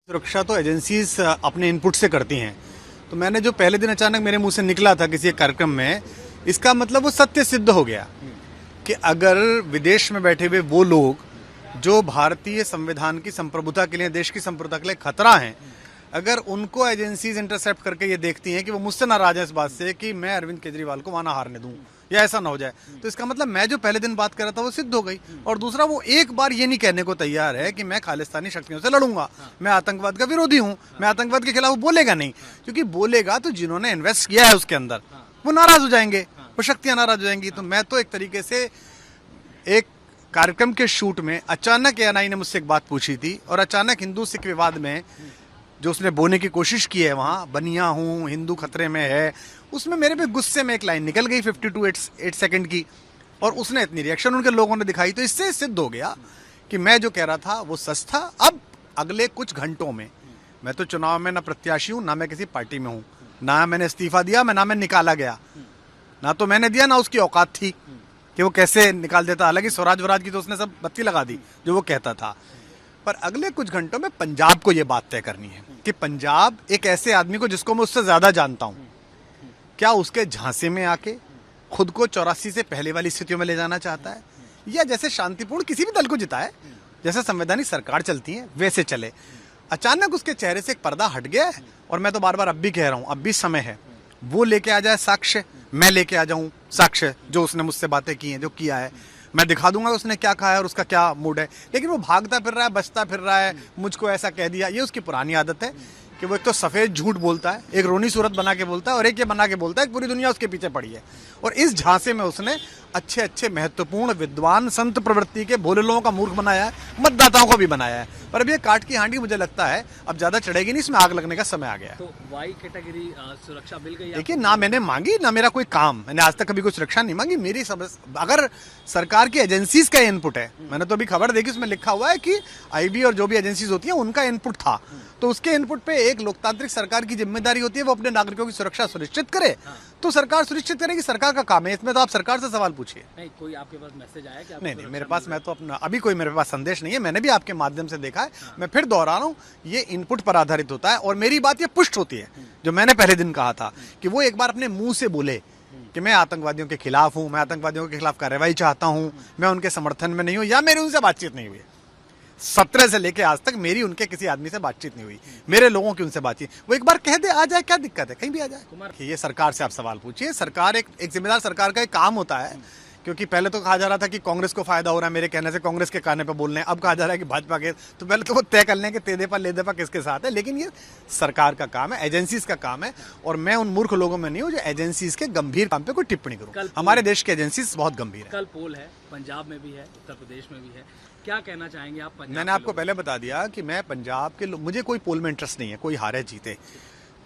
सुरक्षा तो एजेंसीज अपने इनपुट से करती हैं। तो मैंने जो पहले दिन अचानक मेरे मुंह से निकला था किसी एक कार्यक्रम में, इसका मतलब वो सत्य सिद्ध हो गया कि अगर विदेश में बैठे हुए वो लोग जो भारतीय संविधान की संप्रभुता के लिए, देश की संप्रभुता के लिए खतरा हैं, अगर उनको एजेंसीज इंटरसेप्ट करके ये देखती हैं कि वो मुझसे नाराज है इस बात से कि मैं अरविंद केजरीवाल को वहां ना हारने दूं या ऐसा ना हो जाए, तो इसका मतलब मैं जो पहले दिन बात कर रहा था वो सिद्ध हो गई। और दूसरा, वो एक बार ये नहीं कहने को तैयार है कि मैं खालिस्तानी शक्तियों से लड़ूंगा, मैं आतंकवाद का विरोधी हूं, मैं आतंकवाद के खिलाफ बोलेगा नहीं, क्योंकि बोलेगा तो जिन्होंने इन्वेस्ट किया है उसके अंदर वो नाराज हो जाएंगे, वो शक्तियां नाराज हो जाएंगी। तो मैं तो एक तरीके से एक कार्यक्रम के शूट में अचानक एएनआई ने मुझसे एक बात पूछी थी और अचानक हिंदू सिख विवाद में जो उसने बोने की कोशिश की है, वहां बनिया हूं, हिंदू खतरे में है, उसमें मेरे पे गुस्से में एक लाइन निकल गई 52 सेकंड की, और उसने इतनी रिएक्शन उनके लोगों ने दिखाई, तो इससे सिद्ध हो गया कि मैं जो कह रहा था वो सच था। अब अगले कुछ घंटों में, मैं तो चुनाव में ना प्रत्याशी हूं, ना मैं किसी पार्टी में हूं, ना मैंने इस्तीफा दिया, ना मैं निकाला गया, ना तो मैंने दिया, ना उसकी औकात थी कि वो कैसे निकाल देता। हालांकि स्वराज वराज की तो उसने सब बत्ती लगा दी जो वो कहता था। पर अगले कुछ घंटों में पंजाब को ये बात तय करनी है कि पंजाब एक ऐसे आदमी को जिसको मैं उससे ज्यादा जानता हूं, क्या उसके झांसे में आके खुद को 84 से पहले वाली स्थितियों में ले जाना चाहता है, या जैसे शांतिपूर्ण किसी भी दल को जिताए, जैसे संवैधानिक सरकार चलती है वैसे चले। अचानक उसके चेहरे से एक पर्दा हट गया है, और मैं तो बार बार अब भी कह रहा हूं, अब भी समय है, वो लेके आ जाए साक्ष्य, मैं लेके आ जाऊं साक्ष्य, जो उसने मुझसे बातें की हैं, जो किया है, मैं दिखा दूंगा उसने क्या कहा है और उसका क्या मूड है। लेकिन वो भागता फिर रहा है, बचता फिर रहा है, मुझको ऐसा कह दिया, ये उसकी पुरानी आदत है कि वो एक तो सफेद झूठ बोलता है, एक रोनी सूरत बना के बोलता है, और एक ये बना के बोलता है कि पूरी दुनिया उसके पीछे पड़ी है। और इस झांसे में उसने अच्छे अच्छे महत्वपूर्ण विद्वान संत प्रवृत्ति के भोले लोगों का मूर्ख बनाया है, मतदाताओं को भी बनाया है। पर अब ये काट की हांडी मुझे लगता है अब ज्यादा चढ़ेगी नहीं, इसमें आग लगने का समय आ गया है। तो वाई कैटेगरी सुरक्षा मिल गई? देखिए, ना मैंने मांगी, ना मेरा कोई काम, मैंने आज तक कभी कोई सुरक्षा नहीं मांगी। मेरी अगर सरकार की एजेंसीज का इनपुट है, मैंने तो अभी खबर देखी, उसमें लिखा हुआ है कि आईबी और जो भी एजेंसीज होती हैं उनका इनपुट था, तो उसके इनपुट पे एक लोकतांत्रिक सरकार की जिम्मेदारी होती है वो अपने नागरिकों की सुरक्षा सुनिश्चित करे। तो सरकार सुनिश्चित करेगी, सरकार का काम है, इसमें तो आप सरकार से सवाल पूछिए। नहीं, कोई आपके पास मैसेज आया कि नहीं, मेरे पास, मैं तो अपना अभी कोई मेरे पास संदेश नहीं है, मैंने भी आपके माध्यम से देखा है। मैं फिर दोहरा रहा हूँ, ये इनपुट पर आधारित होता है, और मेरी बात ये पुष्ट होती है जो मैंने पहले दिन कहा था कि वो एक बार अपने मुंह से बोले कि मैं आतंकवादियों के खिलाफ हूं, मैं आतंकवादियों के खिलाफ कार्रवाई चाहता हूं, मैं उनके समर्थन में नहीं हूं, या मेरी उनसे बातचीत नहीं हुई। 17 से लेके आज तक मेरी उनके किसी आदमी से बातचीत नहीं हुई, मेरे लोगों की उनसे बातचीत, वो एक बार कह दे, आ जाए, क्या दिक्कत है, कहीं भी आ जाए। ये सरकार से आप सवाल पूछिए, सरकार एक जिम्मेदार सरकार का एक काम होता है, क्योंकि पहले तो कहा जा रहा था कि कांग्रेस को फायदा हो रहा है मेरे कहने से, कांग्रेस के कहने पे बोल रहे हैं, अब कहा जा रहा है कि भाजपा के, तो पहले तो वो तय कर लें कि तेदे पर ले दे पर किसके साथ है। लेकिन ये सरकार का काम है, एजेंसीज का काम है, और मैं उन मूर्ख लोगों में नहीं हूं जो एजेंसीज के गंभीर काम पे कोई टिप्पणी करूं। हमारे देश की एजेंसीज बहुत गंभीर है। कल पोल है, पंजाब में भी है, उत्तर प्रदेश में भी है, क्या कहना चाहेंगे आप? मैंने आपको पहले बता दिया कि मैं पंजाब के मुझे कोई पोल में इंटरेस्ट नहीं है, कोई हारे जीते।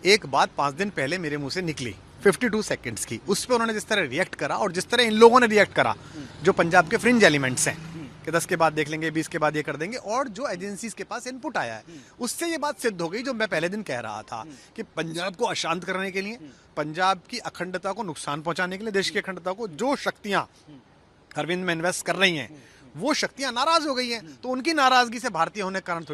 एक बात 5 दिन पहले मेरे मुंह से निकली 52 सेकंड्स की, उस पर उन्होंने जिस तरह रिएक्ट करा, और जिस तरह इन लोगों ने रिएक्ट करा जो पंजाब के फ्रिंज एलिमेंट्स हैं कि 10 के बाद देख लेंगे, 20 के बाद ये कर देंगे, और जो एजेंसीज के पास इनपुट आया है उससे ये बात सिद्ध हो गई जो मैं पहले दिन कह रहा था कि पंजाब को अशांत करने के लिए, पंजाब की अखंडता को नुकसान पहुंचाने के लिए, देश की अखंडता को जो शक्तियां अरविंद में इन्वेस्ट कर रही हैं वो शक्तियां नाराज हो गई हैं, तो उनकी नाराजगी से भारतीय होने के कारण